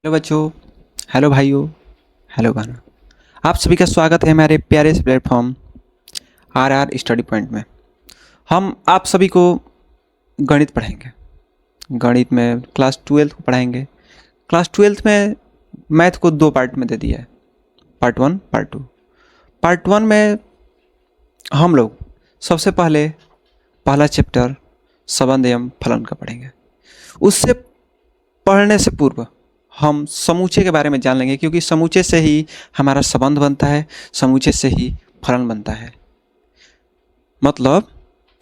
Hello बच्चों, hello भाइयों, hello बहनों। आप सभी का स्वागत है हमारे प्यारे से platform R R study point में। हम आप सभी को गणित पढ़ाएंगे। गणित में क्लास 12 को पढ़ाएंगे। क्लास 12 में मैथ को दो पार्ट में दे दिया है, पार्ट 1 पार्ट 2। पार्ट 1 में हम लोग सबसे पहले पहला चैप्टर संबंध एवं फलन का पढ़ेंगे। उससे पढ़ने से पूर्व हम समूचे के बारे में जान लेंगे, क्योंकि समूचे से ही हमारा संबंध बनता है, समूचे से ही फलन बनता है। मतलब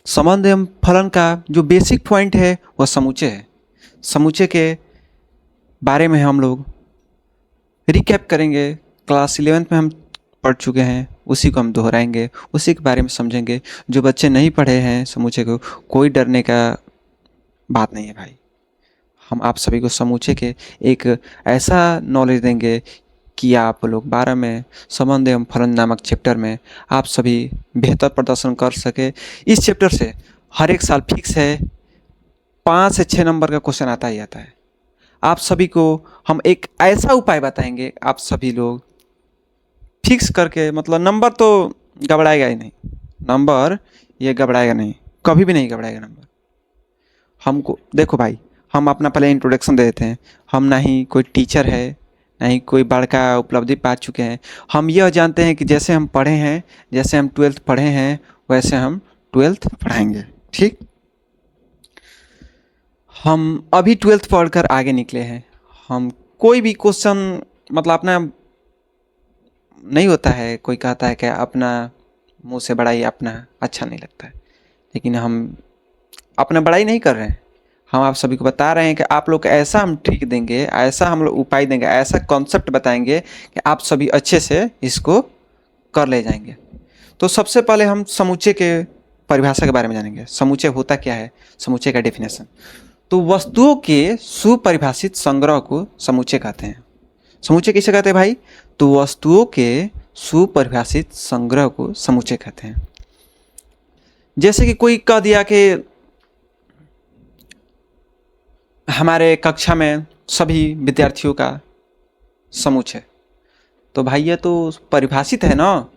संबंध एवं फलन का जो बेसिक पॉइंट है वह समूचे है। समूचे के बारे में हम लोग रिकैप करेंगे। क्लास 11th में हम पढ़ चुके हैं, उसी को हम दोहराएंगे, उसी के बारे में समझेंगे। जो बच्चे नहीं पढ़े हैं समूचे को, कोई डरने का बात नहीं है भाई। हम आप सभी को समूचे के एक ऐसा नॉलेज देंगे कि आप लोग 12 में संबंध एवं फलन नामक चैप्टर में आप सभी बेहतर प्रदर्शन कर सके। इस चैप्टर से हर एक साल फिक्स है 5 से 6 नंबर का क्वेश्चन आता ही आता है। आप सभी को हम एक ऐसा उपाय बताएंगे, आप सभी लोग फिक्स करके, मतलब नंबर तो घबराएगा ही नहीं, नंबर ये घबराएगा नहीं, कभी भी नहीं घबराएगा नंबर। हमको देखो भाई, हम अपना पहले इंट्रोडक्शन दे देते हैं। हम ना ही कोई टीचर है, ना ही कोई बड़का उपलब्धि पा चुके हैं। हम यह जानते हैं कि जैसे हम पढ़े हैं, जैसे हम 12th पढ़े हैं, वैसे हम 12th पढ़ाएंगे। ठीक, हम अभी 12th पढ़कर आगे निकले हैं। हम कोई भी क्वेश्चन, मतलब अपना नहीं होता है, कोई कहता है कि अपना मुंह से बड़ाई अपना अच्छा नहीं लगता है, लेकिन हम अपना बड़ाई नहीं कर रहे हैं। हम आप सभी को बता रहे हैं कि आप लोग ऐसा हम ट्रिक देंगे, ऐसा हम लोग उपाय देंगे, ऐसा कॉन्सेप्ट बताएंगे कि आप सभी अच्छे से इसको कर ले जाएंगे। तो सबसे पहले हम समूचे के परिभाषा के बारे में जानेंगे। समूचे होता क्या है, समूचे का डेफिनेशन। तो वस्तुओं के सुपरिभाषित संग्रह को समूचे कहते हैं। समूचे किसे कहते हैं भाई? तो वस्तुओं के सुपरिभाषित संग्रह को समूचे कहते हैं। जैसे कि कोई कह दिया कि हमारे कक्षा में सभी विद्यार्थियों का समूचे, तो भाई ये तो परिभाषित है ना,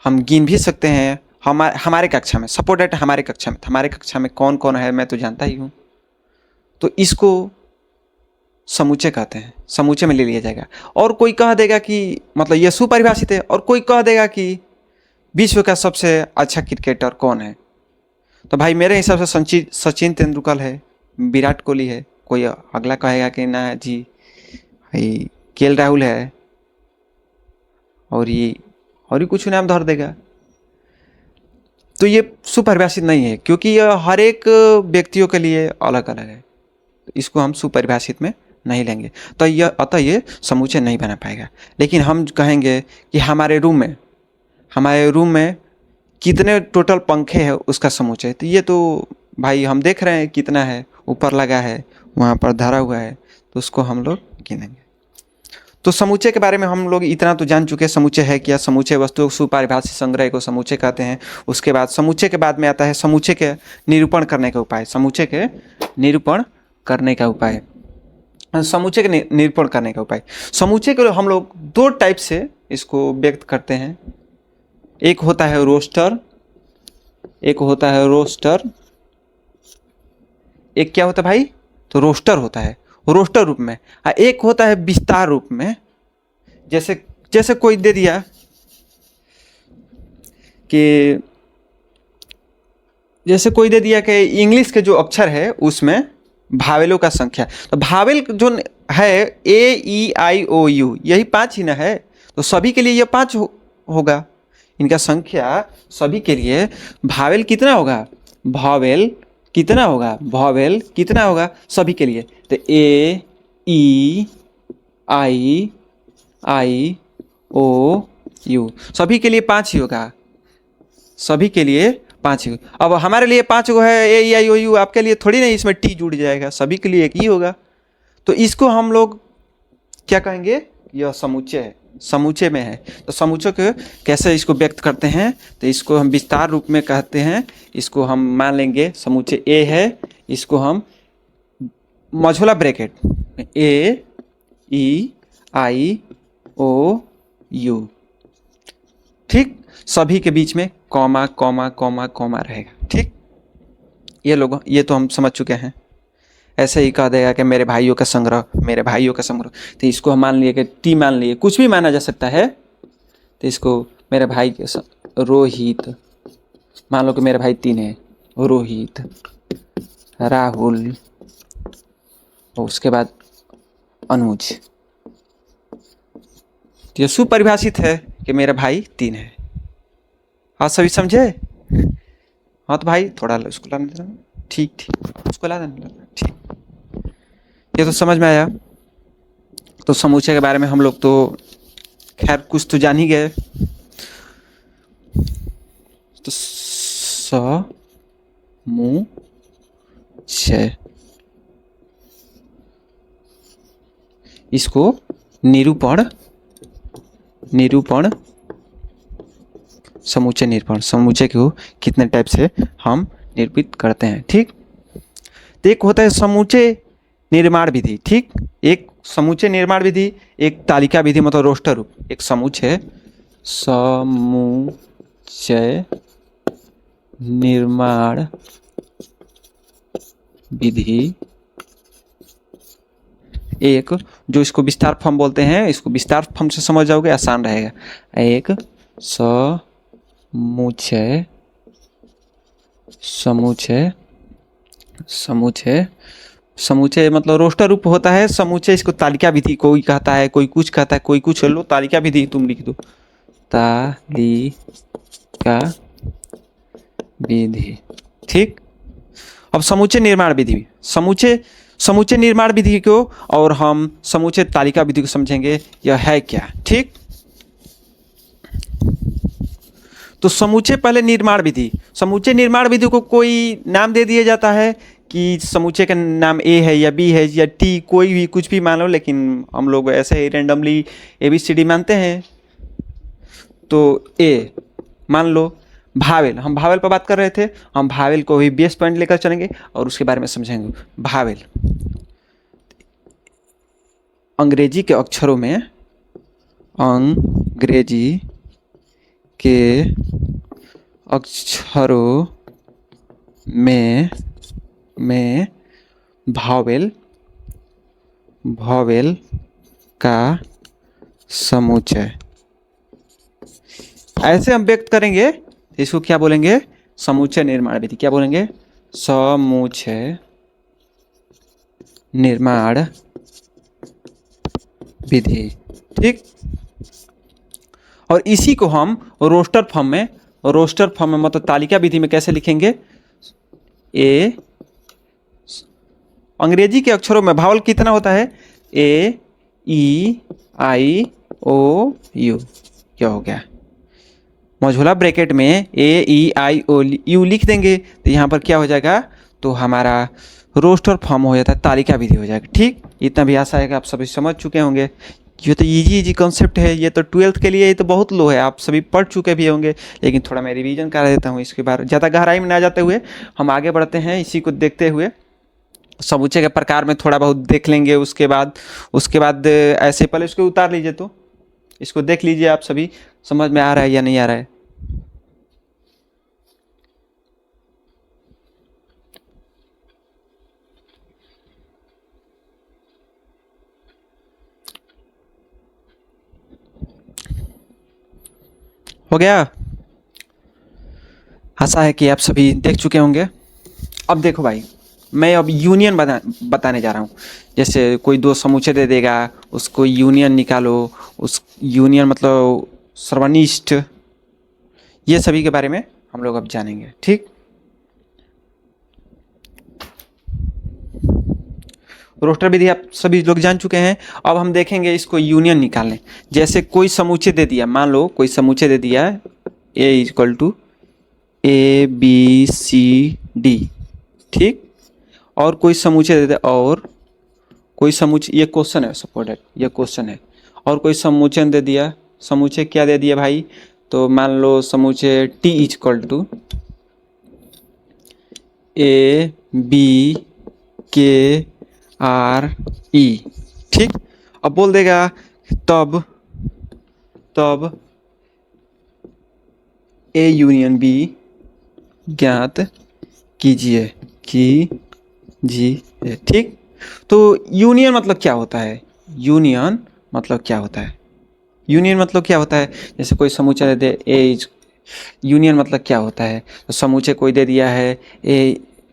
हम गिन भी सकते हैं। हमारे कक्षा में, सपोर्ट डेट हमारे कक्षा में कौन कौन है मैं तो जानता ही हूँ, तो इसको समूचे कहते हैं, समूचे में ले लिया जाएगा। और कोई कह देगा कि मतलब ये सुपरिभाषित है, और कोई कह देगा कि विश्व का सबसे अच्छा क्रिकेटर कौन है, तो भाई मेरे हिसाब से सचिन तेंदुलकर है, विराट कोहली है। कोई अगला कहेगा कि ना जी भाई केएल राहुल है, और ये कुछ नाम धर देगा। तो ये सुपरिभाषित नहीं है, क्योंकि यह हर एक व्यक्तियों के लिए अलग अलग है। इसको हम सुपरिभाषित में नहीं लेंगे, तो अतः ये समूचे नहीं बना पाएगा। लेकिन हम कहेंगे कि हमारे रूम में कितने टोटल पंखे हैं उसका समूचे, तो ये तो भाई हम देख रहे हैं कितना है, ऊपर लगा है, वहाँ पर धरा हुआ है, तो उसको हम लोग गिनेंगे। तो समूचे के बारे में हम लोग इतना तो जान चुके हैं। समूचे है क्या? समूचे वस्तुओं सुपरिभाषित संग्रह को समूचे कहते हैं। उसके बाद समूचे के बाद में आता है समूचे के निरूपण करने का उपाय। समूचे के निरूपण करने का उपाय, समूचे के निरूपण करने का उपाय। समूचे को हम लोग दो टाइप से इसको व्यक्त करते हैं। एक होता है रोस्टर, एक होता है रोस्टर। एक क्या होता है भाई? तो रोस्टर होता है, रोस्टर रूप में। एक होता है विस्तार रूप में। जैसे कोई दे दिया कि इंग्लिश के जो अक्षर है उसमें भावेलों का संख्या, तो भावेल जो है A E I O U, यही 5 ही ना है, तो सभी के लिए ये 5 होगा। इनका संख्या सभी के लिए भावेल कितना होगा? भावेल कितना होगा सभी के लिए? तो A E I O U सभी के लिए 5 ही होगा, सभी के लिए 5 ही। अब हमारे लिए 5 गो है A E I O U, आपके लिए थोड़ी नहीं इसमें T जुड़ जाएगा, सभी के लिए एक ही होगा। तो इसको हम लोग क्या कहेंगे? यह समूचे है, समूचे में है। तो समूचे को कैसे इसको व्यक्त करते हैं? तो इसको हम विस्तार रूप में कहते हैं। इसको हम मान लेंगे समूचे A है, इसको हम मझोला bracket A E I O U. ठीक, सभी के बीच में कॉमा कॉमा कॉमा कॉमा रहेगा। ठीक, ये तो हम समझ चुके हैं। ऐसे ही कह देगा कि मेरे भाइयों का संग्रह, मेरे भाइयों का संग्रह, तो इसको हम मान लिए कि टी मान लिए, कुछ भी माना जा सकता है। तो इसको मेरे भाई के रोहित, मान लो कि मेरे भाई 3 है, रोहित, राहुल और उसके बाद अनुज। तो ये सुपरिभाषित है कि मेरा भाई 3 है। हाँ सभी समझे? हाँ तो भाई थोड़ा उसको ला देना। ठीक ठीक, उसको ला देना। ठीक, ये तो समझ में आया। तो समूचे के बारे में हम लोग तो खैर कुछ तो जान ही गए। तो समूचे, इसको निरूपण, समूचे निरूपण, समूचे को कितने टाइप से हम निरूपित करते हैं। ठीक, तो एक होता है समूचे निर्माण विधि। ठीक, एक समूचे निर्माण विधि, एक तालिका विधि मतलब रोस्टर रूप। एक समूचे निर्माण विधि, एक जो इसको विस्तार फॉर्म बोलते हैं, इसको विस्तार फॉर्म से समझ जाओगे आसान रहेगा। एक समूचे मतलब रोस्टर रूप होता है। समूचे इसको तालिका विधि कोई कहता है, कोई कुछ कहता है, कोई कुछ। लो तालिका विधि तुम लिख दो, तालिका विधि। ठीक, अब समूचे निर्माण विधि, समूचे निर्माण विधि को और हम समूचे तालिका विधि को समझेंगे, यह है क्या। ठीक, तो समूचे पहले निर्माण विधि, समूचे निर्माण विधि को कोई नाम दे दिया जाता है कि समूचे का नाम ए है या बी है या टी, कोई भी कुछ भी मान लो, लेकिन हम लोग ऐसे ही रैंडमली ABCD मानते हैं। तो ए मान लो, भावेल, हम भावेल पर बात कर रहे थे, हम भावेल को भी बेस पॉइंट लेकर चलेंगे और उसके बारे में समझेंगे। भावेल अंग्रेजी के अक्षरों में, अंग्रेजी के अक्षरों में भावेल का समुच्चय, ऐसे हम व्यक्त करेंगे। इसको क्या बोलेंगे? समुच्चय निर्माण विधि। क्या बोलेंगे? समुच्चय निर्माण विधि। ठीक, और इसी को हम रोस्टर फॉर्म में मतलब तालिका विधि में कैसे लिखेंगे? ए, अंग्रेजी के अक्षरों में भावल कितना होता है? ए, ई, आई, ओ, यू। क्या हो गया? मौजूदा ब्रैकेट में ए, ई, आई, ओ, यू लिख देंगे तो यहाँ पर क्या हो जाएगा? तो हमारा रोस्टर फॉर्म हो जाता है, तालिका विधि हो जाएगा। ठीक, इतना भी आशा है कि आप सभी समझ चुके होंगे। ये तो इजी कॉन्सेप्ट है, ये तो 12th के लिए ये तो बहुत लो है, आप सभी पढ़ चुके भी होंगे, लेकिन थोड़ा मैं रिवीजन करा देता हूँ इसके बारे में। ज़्यादा गहराई में ना जाते हुए हम आगे बढ़ते हैं, इसी को देखते हुए समूचे के प्रकार में थोड़ा बहुत देख लेंगे। उसके बाद ऐसे पहले इसको उतार लीजिए, तो इसको देख लीजिए आप सभी, समझ में आ रहा है या नहीं आ रहा है। हो गया? आशा है कि आप सभी देख चुके होंगे। अब देखो भाई, मैं अब यूनियन बताने जा रहा हूँ। जैसे कोई दो समूचे दे देगा, उसको यूनियन निकालो, उस यूनियन मतलब सर्वनिष्ठ, ये सभी के बारे में हम लोग अब जानेंगे। ठीक, रोस्टर विधि आप सभी लोग जान चुके हैं। अब हम देखेंगे इसको यूनियन निकालने। जैसे कोई समूचे दे दिया, मान लो कोई समूचे दे दिया ए इक्वल टू ABCD। ठीक, और कोई समूचे दे दिया, और कोई समूचे, ये क्वेश्चन है, सपोर्टेड ये क्वेश्चन है, और कोई समूचन दे दिया। समूचे क्या दे दिया भाई? तो मान लो समूचे T इक्वल टू ABKRE। ठीक, अब बोल देगा तब तब ए यूनियन बी ज्ञात कीजिए कीजिए। ठीक, तो यूनियन मतलब क्या होता है? यूनियन मतलब क्या होता है? यूनियन मतलब क्या होता है? जैसे कोई समूचा दे ए इज, यूनियन मतलब क्या होता है? तो समूचे कोई दे दिया है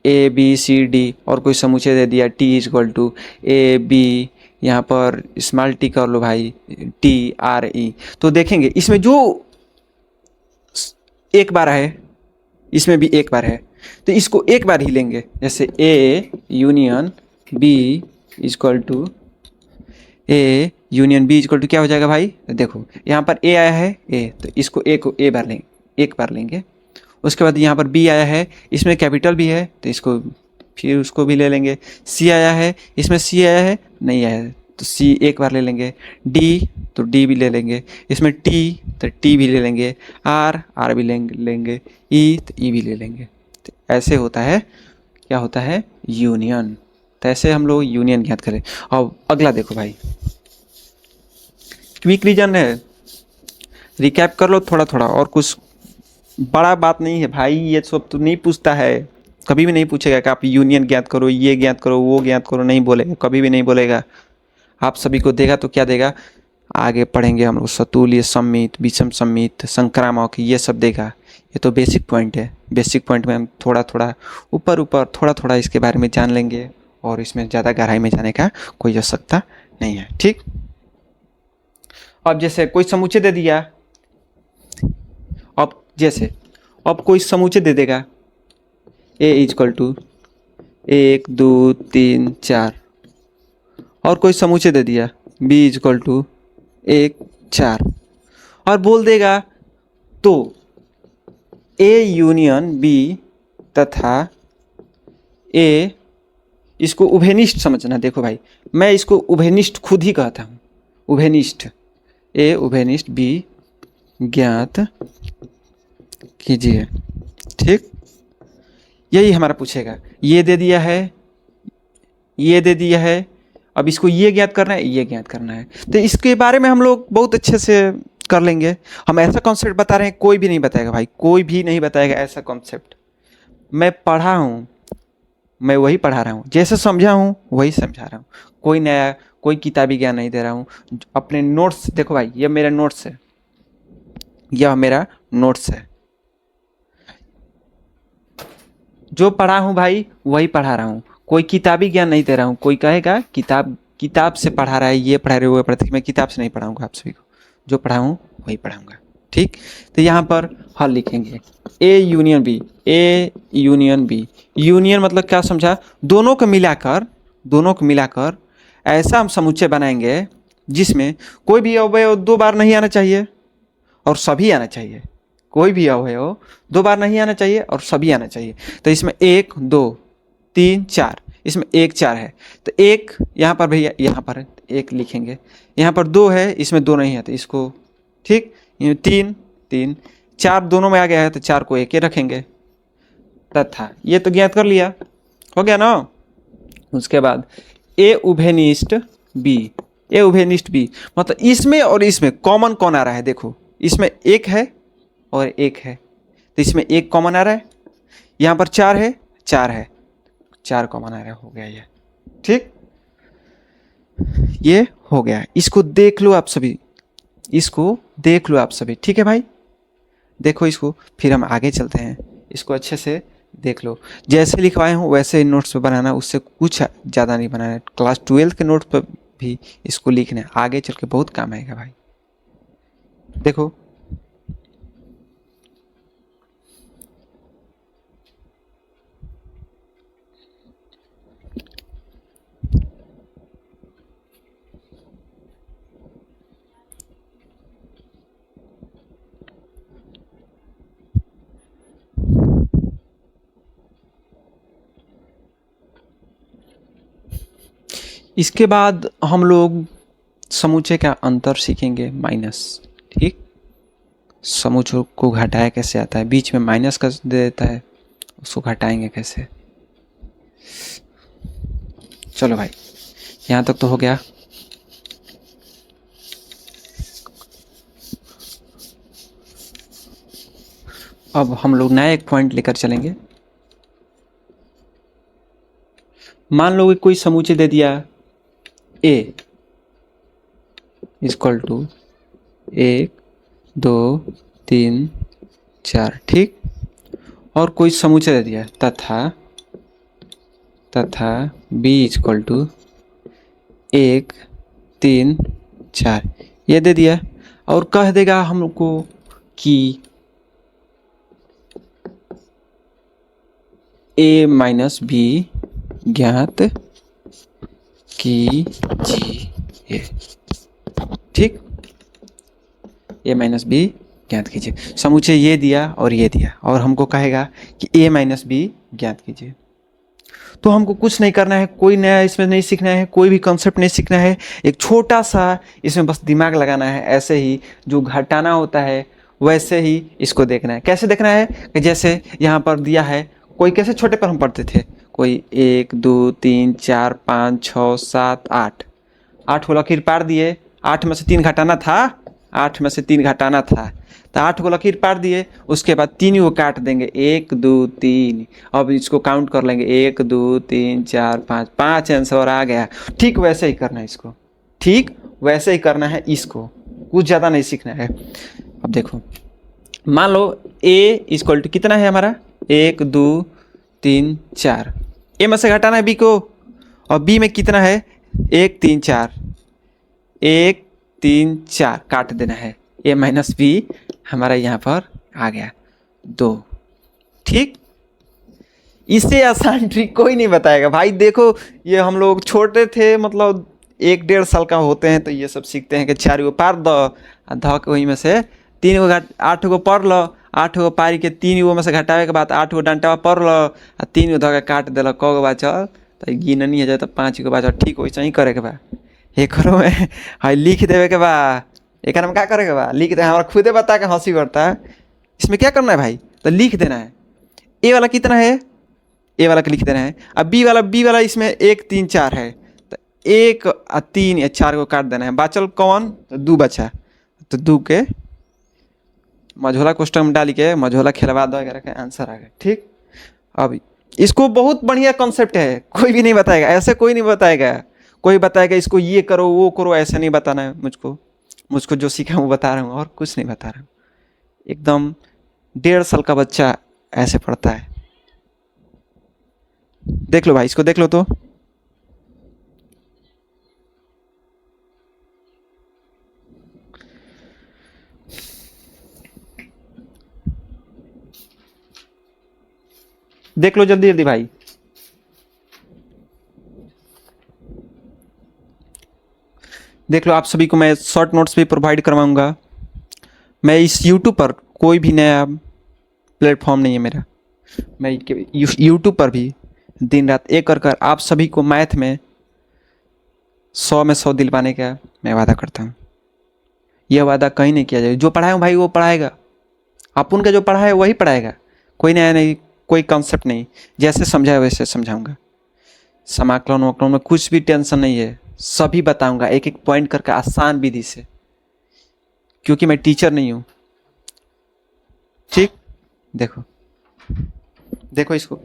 ए बी सी डी, और कोई समूचे दे दिया T is equal to A B, यहाँ पर स्मॉल टी कर लो भाई, टी आर ई। तो देखेंगे इसमें जो एक बार है, इसमें भी एक बार है, तो इसको एक बार ही लेंगे। जैसे A union B is equal to A union B is equal to क्या हो जाएगा भाई? तो देखो यहाँ पर ए आया है ए, तो इसको ए को ए बार लेंगे, एक बार लेंगे। उसके बाद यहाँ पर बी आया है, इसमें कैपिटल भी है तो इसको फिर उसको भी ले लेंगे। सी आया है, इसमें सी आया है नहीं आया है तो सी एक बार ले लेंगे। डी तो डी भी ले लेंगे, इसमें टी तो टी भी ले लेंगे, आर भी लेंगे, ई तो ई भी ले लेंगे। तो ऐसे होता है, क्या होता है? यूनियन। तो ऐसे हम लोग यूनियन ज्ञात करें। अब अगला देखो भाई, क्विक रीजन है, रिकैप कर लो थोड़ा थोड़ा, और कुछ बड़ा बात नहीं है भाई, ये सब तो नहीं पूछता है, कभी भी नहीं पूछेगा कि आप यूनियन ज्ञात करो, ये ज्ञात करो, वो ज्ञात करो, नहीं बोलेगा, कभी भी नहीं बोलेगा। आप सभी को देगा तो क्या देगा? आगे पढ़ेंगे हम लोग सतुल्य, सम्मित, विषम सम्मित, संक्रामक, ये सब देगा। ये तो बेसिक पॉइंट है, बेसिक पॉइंट में हम थोड़ा थोड़ा ऊपर ऊपर थोड़ा थोड़ा इसके बारे में जान लेंगे, और इसमें ज़्यादा गहराई में जाने का कोई आवश्यकता नहीं है। ठीक, अब जैसे कोई समुच्चय दे दिया, अब जैसे अब कोई समुच्चय दे देगा ए इजक्वल टू 1 2 3 4, और कोई समुच्चय दे दिया बी इजक्वल टू 1 4, और बोल देगा तो ए यूनियन बी तथा ए, इसको उभयनिष्ठ समझना। देखो भाई, मैं इसको उभयनिष्ठ खुद ही कहता हूँ, उभयनिष्ठ, ए उभयनिष्ठ बी ज्ञात कीजिए। ठीक, यही हमारा पूछेगा। ये दे दिया है, ये दे दिया है, अब इसको ये ज्ञात करना है, ये ज्ञात करना है, तो इसके बारे में हम लोग बहुत अच्छे से कर लेंगे। हम ऐसा कॉन्सेप्ट बता रहे हैं, कोई भी नहीं बताएगा भाई, कोई भी नहीं बताएगा ऐसा कॉन्सेप्ट। मैं पढ़ा हूँ, मैं वही पढ़ा रहा हूँ, जैसे समझा हूँ वही समझा रहा हूँ, कोई नया कोई किताबी ज्ञान नहीं दे रहा हूँ। अपने नोट्स देखो भाई, ये मेरा नोट्स है, यह मेरा नोट्स है, जो पढ़ा हूँ भाई वही पढ़ा रहा हूँ, कोई किताबी ज्ञान नहीं दे रहा हूँ। कोई कहेगा किताब से पढ़ा रहा है, ये पढ़ा रहे वो पढ़ा, मैं किताब से नहीं पढ़ाऊँगा आप सभी को, जो पढ़ा हूँ वही पढ़ाऊँगा। ठीक, तो यहाँ पर हल लिखेंगे A union B, A union B, union मतलब क्या समझा? दोनों को मिलाकर ऐसा हम समुच्चय बनाएंगे जिसमें कोई भी अवयव 2 बार नहीं आना चाहिए और सभी आना चाहिए, कोई भी अवयव 2 बार नहीं आना चाहिए और सभी आना चाहिए। तो इसमें 1 2 3 4, इसमें 1 4 है, तो 1 यहाँ पर भैया, यहाँ पर 1 लिखेंगे, यहाँ पर 2 है, इसमें 2 नहीं है तो इसको, ठीक, 3 3 4 दोनों में आ गया है तो 4 को 1 ही रखेंगे, तथा ये तो ज्ञात कर लिया, हो गया ना। उसके बाद ए उभयनिष्ठ बी, ए उभयनिष्ठ बी मतलब इसमें और इसमें कॉमन कौन आ रहा है? देखो इसमें 1 है और 1 है, तो इसमें 1 कॉमन आ रहा है, यहाँ पर 4 है, 4 कॉमन आ रहा है, हो गया ये। ठीक, ये हो गया, इसको देख लो आप सभी, इसको देख लो आप सभी, ठीक है भाई, देखो इसको, फिर हम आगे चलते हैं, इसको अच्छे से देख लो। जैसे लिखवाए हूँ वैसे ही नोट्स पे बनाना, उससे कुछ ज़्यादा नहीं बनाना है। क्लास 12 के नोट्स पर भी इसको लिखना है, आगे चल के बहुत काम आएगा भाई। देखो इसके बाद हम लोग समुच्चय का अंतर सीखेंगे, माइनस। ठीक, समुच्चय को घटाया कैसे आता है, बीच में माइनस का दे देता है, उसको घटाएंगे कैसे। चलो भाई, यहाँ तक तो हो गया। अब हम लोग नया एक पॉइंट लेकर चलेंगे। मान लो कि कोई समुच्चय दे दिया a इक्वल टू 1 2 3 4, ठीक। और कोई समुच्चय दे दिया तथा b इक्वल टू 1 3 4 ये दे दिया, और कह देगा हमको कि a माइनस बी ज्ञात कीजिए, ठीक। a माइनस बी ज्ञात कीजिए। समुच्चय ये दिया और ये दिया, और हमको कहेगा कि a माइनस बी ज्ञात कीजिए। तो हमको कुछ नहीं करना है, कोई नया इसमें नहीं सीखना है, कोई भी कॉन्सेप्ट नहीं सीखना है। एक छोटा सा इसमें बस दिमाग लगाना है। ऐसे ही जो घटाना होता है वैसे ही इसको देखना है। कैसे देखना है कि जैसे यहाँ पर दिया है, कोई कैसे छोटे पर हम पढ़ते थे, कोई 1 2 3 4 5 6 7 8 8 को लकीर पार दिए, 8 में से 3 घटाना था, 8 में से 3 घटाना था, तो 8 को लकीर पार दिए, उसके बाद 3 को काट देंगे, 1 2 3। अब इसको काउंट कर लेंगे, 1 2 3 4 5, 5 आंसर आ गया। ठीक वैसे ही करना है इसको, ठीक वैसे ही करना है इसको, कुछ ज़्यादा नहीं सीखना है। अब देखो, मान लो a इक्वल टू कितना है हमारा, 1 2 3 4। a में से घटाना है b को, और b में कितना है, 1 3 4, 1 3 4 काट देना है, a माइनस बी हमारा यहाँ पर आ गया 2, ठीक। इससे आसान ट्रिक कोई नहीं बताएगा भाई। देखो, ये हम लोग छोटे थे, मतलब 1 1.5 साल का होते हैं तो ये सब सीखते हैं कि 4 को पार दो, ध के वही में से 3 को 8 को पढ़ लो, 8 को पारी के 3 को में से घटावे के बाद 8 को डंटा पढ़ लो, 3 को ध के काट दिल, क गो बचल तो गिननी है जाए तो 5 को बचल, ठीक वैसे ही करे के बा। एक में हाँ लिख देवे के बा, एक में क्या करे के बा, लिख दे। हमारा खुदे बता के हंसी करता है। इसमें क्या करना है भाई, तो लिख देना है। ए वाला कितना है, ए वाला के लिख देना है। अब बी वाला इसमें 1 3 4 है, तो 1 3 या 4 को काट देना है, बचल कौन, तो 2 बचा, तो 2 के मझोला क्वेश्चन में डाल के मझोला खिलवा दो, अगर का आंसर आ गया, ठीक। अब इसको बहुत बढ़िया कॉन्सेप्ट है, कोई भी नहीं बताएगा, ऐसे कोई नहीं बताएगा। कोई बताएगा इसको ये करो वो करो, ऐसे नहीं बताना है मुझको जो सीखा वो बता रहा हूँ, और कुछ नहीं बता रहा हूँ। एकदम 1.5 साल का बच्चा ऐसे पढ़ता है। देख लो भाई, इसको देख लो तो, देख लो जल्दी जल्दी भाई। देख लो, आप सभी को मैं शॉर्ट नोट्स भी प्रोवाइड करवाऊंगा। मैं इस यूट्यूब पर, कोई भी नया प्लेटफॉर्म नहीं है मेरा, मैं यूट्यूब पर भी दिन रात एक कर आप सभी को मैथ में 100 में 100 दिलवाने का मैं वादा करता हूँ। यह वादा कहीं नहीं किया जाए, जो पढ़ाया हूँ भाई वो पढ़ाएगा, अपन का जो पढ़ा है वही पढ़ाएगा, कोई नया नहीं, कोई कॉन्सेप्ट नहीं, जैसे समझाए वैसे समझाऊंगा। समाकलन वकलन में कुछ भी टेंशन नहीं है, सभी बताऊंगा एक एक पॉइंट करके आसान विधि से, क्योंकि मैं टीचर नहीं हूँ, ठीक। देखो देखो इसको,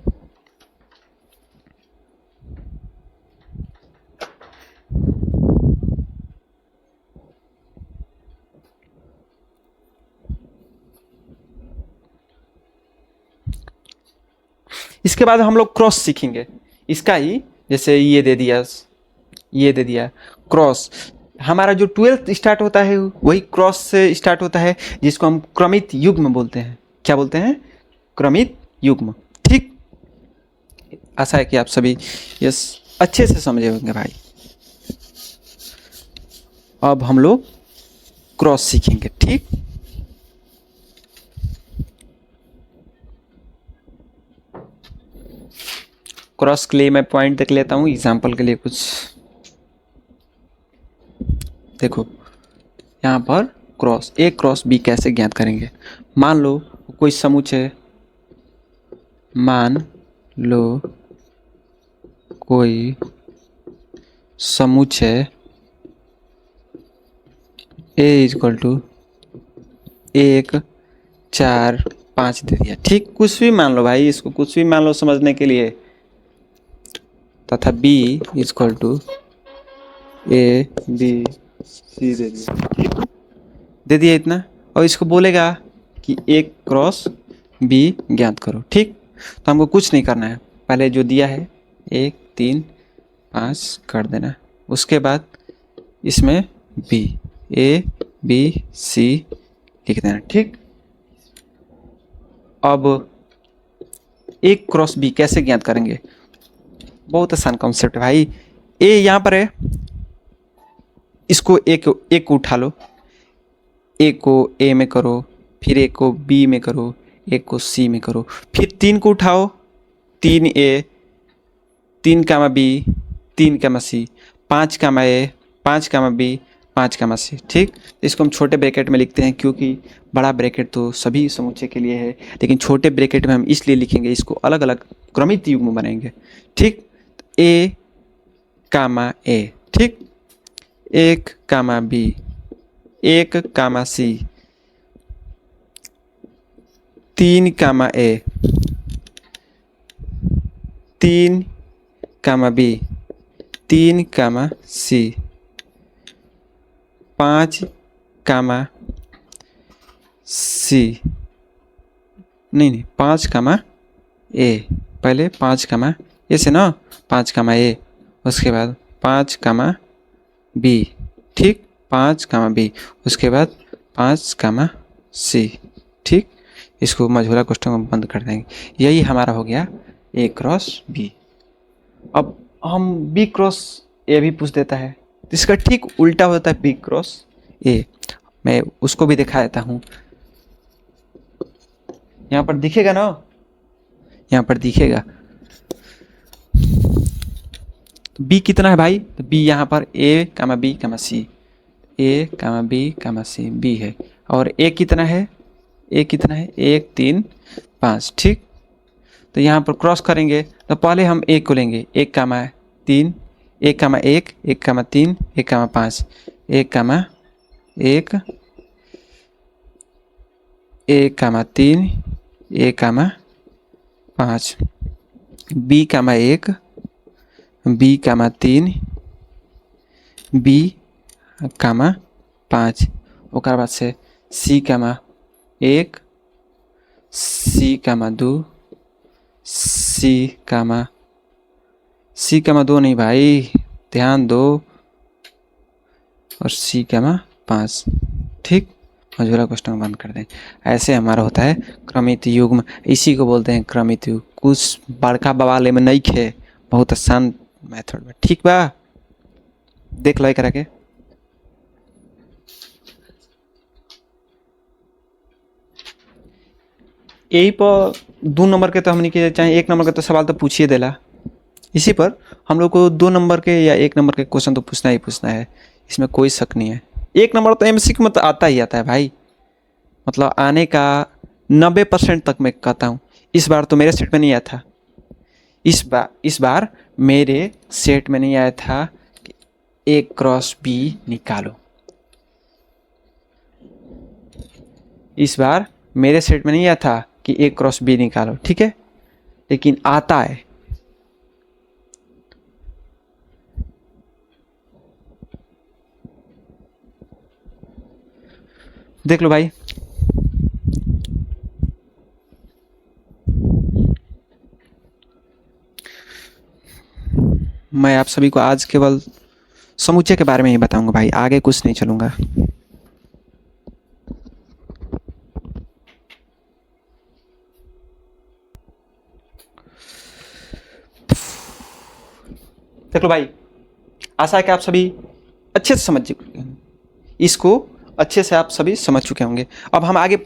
इसके बाद हम लोग क्रॉस सीखेंगे इसका ही। जैसे ये दे दिया क्रॉस, हमारा जो 12th स्टार्ट होता है वही क्रॉस से स्टार्ट होता है, जिसको हम क्रमित युग्म बोलते हैं। क्या बोलते हैं, क्रमित युग्म, ठीक। आशा है कि आप सभी ये अच्छे से समझे होंगे भाई। अब हम लोग क्रॉस सीखेंगे, ठीक। क्रॉस के लिए मैं पॉइंट देख लेता हूँ एग्जाम्पल के लिए कुछ। देखो यहाँ पर क्रॉस ए क्रॉस बी कैसे ज्ञात करेंगे। मान लो कोई समुच्चय, मान लो कोई समुच्चय ए इक्वल टू 1 4 5 दे दिया। ठीक, कुछ भी मान लो भाई, इसको कुछ भी मान लो समझने के लिए। तथा b equal to A B C दे दिया। ठीक, दे दिया इतना, और इसको बोलेगा कि ए क्रॉस बी ज्ञात करो। ठीक, तो हमको कुछ नहीं करना है, पहले जो दिया है 1 3 5 कर देना, उसके बाद इसमें बी ए बी सी लिख देना। ठीक, अब ए क्रॉस बी कैसे ज्ञात करेंगे? बहुत आसान कॉन्सेप्ट है भाई। ए यहाँ पर है, इसको एक को उठा लो, एक को ए में करो, फिर एक को बी में करो, एक को सी में करो, फिर 3 को उठाओ, 3 ए 3 कामा बी 3 कामा सी, 5 कामा ए 5 कामा बी 5 कामा सी। ठीक, इसको हम छोटे ब्रैकेट में लिखते हैं क्योंकि बड़ा ब्रैकेट तो सभी समुच्चय के लिए है, लेकिन छोटे ब्रैकेट में हम इसलिए लिखेंगे, इसको अलग अलग क्रमित युग्म बनाएंगे। ठीक, ए कामा ए, ठीक, 1 कामा बी 1 कामा सी 3 कामा ए 3 कामा बी 3 कामा सी 5 कामा सी, नहीं 5 कामा ए, पहले 5 कामा ए से ना, 5 कामा ए, उसके बाद 5 कामा बी। ठीक, 5 कामा बी, उसके बाद 5 कामा सी। ठीक, इसको मझोला कोष्ठक में बंद कर देंगे। यही हमारा हो गया ए क्रॉस बी। अब हम बी क्रॉस ए भी पूछ देता है, तो इसका ठीक उल्टा होता है बी क्रॉस ए। मैं उसको भी दिखा देता हूँ, यहाँ पर दिखेगा ना, यहाँ पर दिखेगा बी कितना है भाई, तो बी यहाँ पर ए कामा बी कामा सी, ए कामा बी कामा सी बी है, और ए कितना है, ए कितना है 1 3 5। ठीक, तो यहाँ पर क्रॉस करेंगे, तो पहले हम 1 को लेंगे, 1 कामा 3 1 कामा 1 1 कामा 3 1 कामा 5 1 कामा 1 1 कामा 3 1 कामा 5, B comma 1 B comma 3 B comma 5, ओकर बाद से सी कामा 1 सी कामा 2 सी कामा 2 नहीं भाई, ध्यान दो, और सी कामा 5। ठीक, मझोला कोष्ठक बंद कर दें। ऐसे हमारा होता है क्रमित युग्म, इसी को बोलते हैं क्रमित युग्म। कुछ बड़का बवाल में नहीं खे, बहुत आसान मेथड में। ठीक बा, देख लो करा के। यही पर 2 नंबर के तो हमने के चाहे 1 नंबर के तो सवाल तो पूछिए देला, इसी पर हम लोग को 2 नंबर के या 1 नंबर के क्वेश्चन तो पूछना ही पूछना है, इसमें कोई शक नहीं है। 1 नंबर तो एमसीक्यू में तो आता ही आता है भाई, मतलब आने का 90% तक मैं कहता हूँ। इस बार तो मेरे सेट में नहीं आया था, इस बार मेरे सेट में नहीं आया था कि ए क्रॉस बी निकालो, इस बार मेरे सेट में नहीं आया था कि ए क्रॉस बी निकालो। ठीक है, लेकिन आता है। देख लो भाई, मैं आप सभी को आज केवल समुच्चय के बारे में ही बताऊंगा भाई, आगे कुछ नहीं चलूंगा। देख लो भाई, आशा है कि आप सभी अच्छे से समझ चुके हैं, इसको अच्छे से आप सभी समझ चुके होंगे। अब हम आगे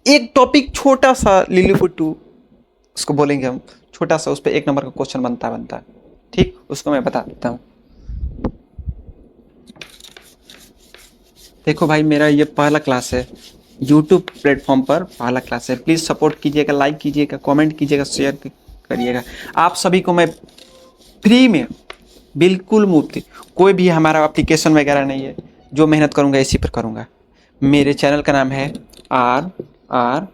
एक टॉपिक छोटा सा लिलीपुट्टू उसको बोलेंगे हम, छोटा सा, उस पर 1 नंबर का क्वेश्चन बनता। ठीक, उसको मैं बता देता हूँ। देखो भाई, मेरा ये पहला क्लास है, YouTube प्लेटफॉर्म पर पहला क्लास है। प्लीज़ सपोर्ट कीजिएगा, लाइक कीजिएगा, कमेंट कीजिएगा, शेयर करिएगा। आप सभी को मैं फ्री में, बिल्कुल मुफ्त, कोई भी हमारा एप्लीकेशन वगैरह नहीं है, जो मेहनत करूँगा इसी पर करूँगा। मेरे चैनल का नाम है RR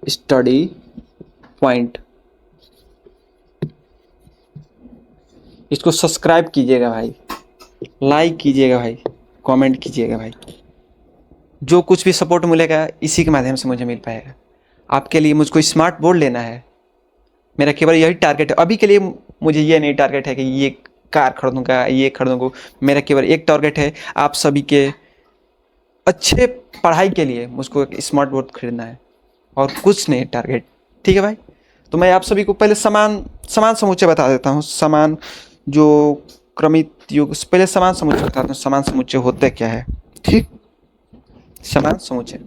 स्टडी पॉइंट, इसको सब्सक्राइब कीजिएगा भाई, लाइक कीजिएगा भाई, कमेंट कीजिएगा भाई। जो कुछ भी सपोर्ट मिलेगा इसी के माध्यम से मुझे मिल पाएगा। आपके लिए मुझको स्मार्ट बोर्ड लेना है, मेरा केवल यही टारगेट है। अभी के लिए मुझे ये नहीं टारगेट है कि ये कार खरीदूंगा, ये खरीदूंगा। मेरा केवल एक टारगेट है, आप सभी के अच्छे पढ़ाई के लिए मुझको एक स्मार्ट बोर्ड खरीदना है, और कुछ नहीं टारगेट। ठीक है भाई। तो मैं आप सभी को पहले समान समुच्चय बता देता हूँ। समान जो क्रमित योग, पहले समान समुच्चय बताता हूँ। समान समुच्चय होते क्या है? ठीक, समान समुच्चय।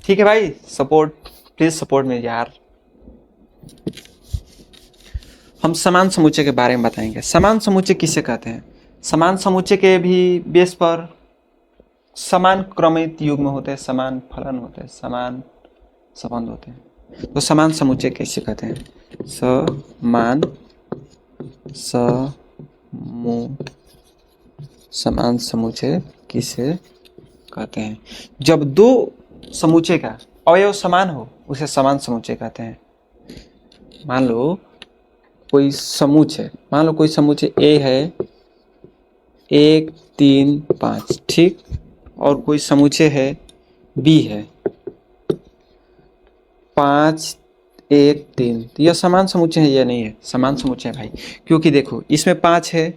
ठीक है भाई, सपोर्ट, प्लीज सपोर्ट में यार। हम समान समुच्चय के बारे में बताएंगे। समान समुच्चय किसे कहते हैं? समान समुच्चय के भी बेस पर समान क्रमित युग्म होते हैं, समान फलन होते हैं, समान संबंध होते हैं। तो समान समुच्चय कैसे कहते हैं? समान समुच्चय किसे कहते हैं? जब दो समुच्चय का अवयव समान हो उसे समान समुच्चय कहते हैं। मान लो कोई समुच्चय ए है 1 3 5, ठीक, और कोई समुच्चय है बी है 5 1 3। तो यह समान समुच्चय है या नहीं है? समान समुच्चय है भाई, क्योंकि देखो इसमें 5 है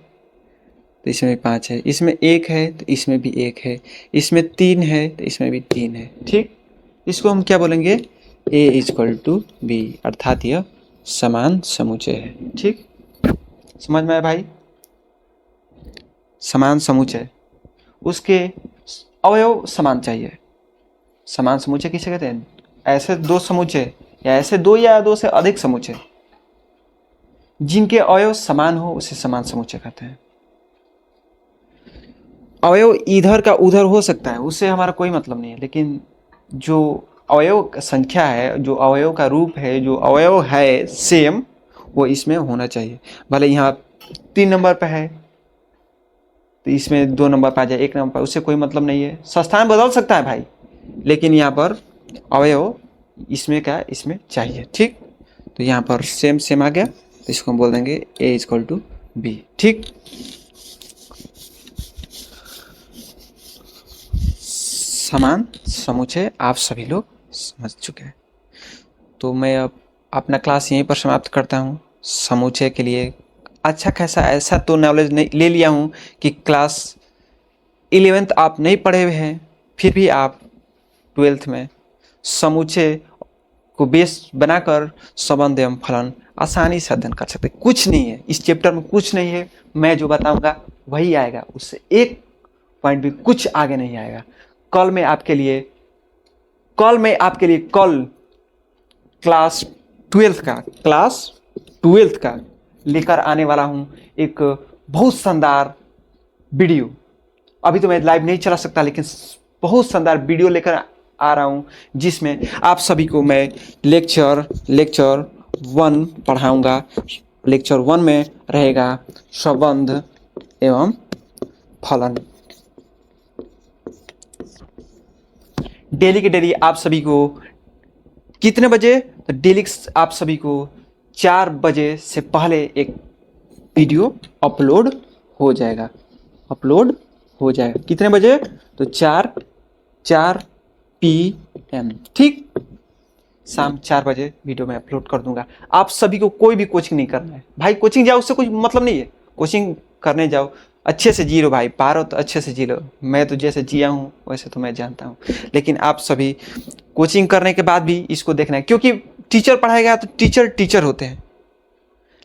तो इसमें भी 5 है, इसमें 1 है तो इसमें भी 1 है, इसमें 3 है तो इसमें भी 3 है। ठीक, इसको हम क्या बोलेंगे? A = B, अर्थात यह समान समुच्चय है। ठीक, समझ में आया भाई? समान समुच्चय, उसके अवयव समान चाहिए। समान समुच्चय किसे कहते हैं? ऐसे दो समुच्चय या ऐसे दो या दो से अधिक समुच्चय जिनके अवयव समान हो उसे समान समुच्चय कहते हैं। अवयव इधर का उधर हो सकता है, उससे हमारा कोई मतलब नहीं है, लेकिन जो अवयव संख्या है, जो अवयव का रूप है, जो अवयव है सेम, वो इसमें होना चाहिए। भले यहाँ 3 नंबर पे है तो इसमें 2 नंबर पे आ जाए, 1 नंबर पे, उससे कोई मतलब नहीं है। स्थान बदल सकता है भाई, लेकिन यहाँ पर अवयव इसमें क्या, इसमें चाहिए। ठीक, तो यहाँ पर सेम आ गया, तो इसको हम बोल देंगे A = B। ठीक, समान समुच्चय आप सभी लोग समझ चुके हैं। तो मैं अब अपना क्लास यहीं पर समाप्त करता हूँ। समुच्चय के लिए अच्छा खासा ऐसा तो नॉलेज नहीं ले लिया हूँ कि क्लास 11th आप नहीं पढ़े हुए हैं, फिर भी आप 12th में समुच्चय को बेस बनाकर संबंध एवं फलन आसानी से अध्ययन कर सकते। कुछ नहीं है इस चैप्टर में, कुछ नहीं है। मैं जो बताऊंगा वही आएगा, उससे एक पॉइंट भी कुछ आगे नहीं आएगा। कल मैं आपके लिए क्लास 12th का लेकर आने वाला हूं एक बहुत शानदार वीडियो। अभी तो मैं लाइव नहीं चला सकता, लेकिन बहुत शानदार वीडियो लेकर आ रहा हूं, जिसमें आप सभी को मैं लेक्चर 1 पढ़ाऊंगा। लेक्चर 1 में रहेगा संबंध एवं फलन। डेली के डेली आप सभी को कितने बजे? तो डेली आप सभी को 4 बजे से पहले एक वीडियो अपलोड हो जाएगा। कितने बजे? तो 4 PM, ठीक, शाम 4 बजे वीडियो मैं अपलोड कर दूंगा। आप सभी को कोई भी कोचिंग नहीं करना है भाई। कोचिंग जाओ उससे कुछ मतलब नहीं है। कोचिंग करने जाओ, अच्छे से जी लो भाई, पारो तो अच्छे से जी लो। मैं तो जैसे जिया हूँ वैसे तो मैं जानता हूँ, लेकिन आप सभी कोचिंग करने के बाद भी इसको देखना है, क्योंकि टीचर पढ़ाएगा तो टीचर होते हैं,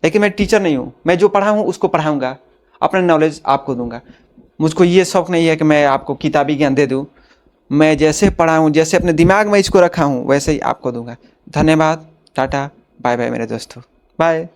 लेकिन मैं टीचर नहीं हूँ। मैं जो पढ़ा हूँ उसको पढ़ाऊँगा, अपना नॉलेज आपको दूंगा। मुझको ये शौक नहीं है कि मैं आपको किताबी ज्ञान दे दूँ। मैं जैसे पढ़ा हूँ, जैसे अपने दिमाग में इसको रखा हूँ, वैसे ही आपको दूंगा। धन्यवाद, टाटा, बाय बाय मेरे दोस्तों, बाय।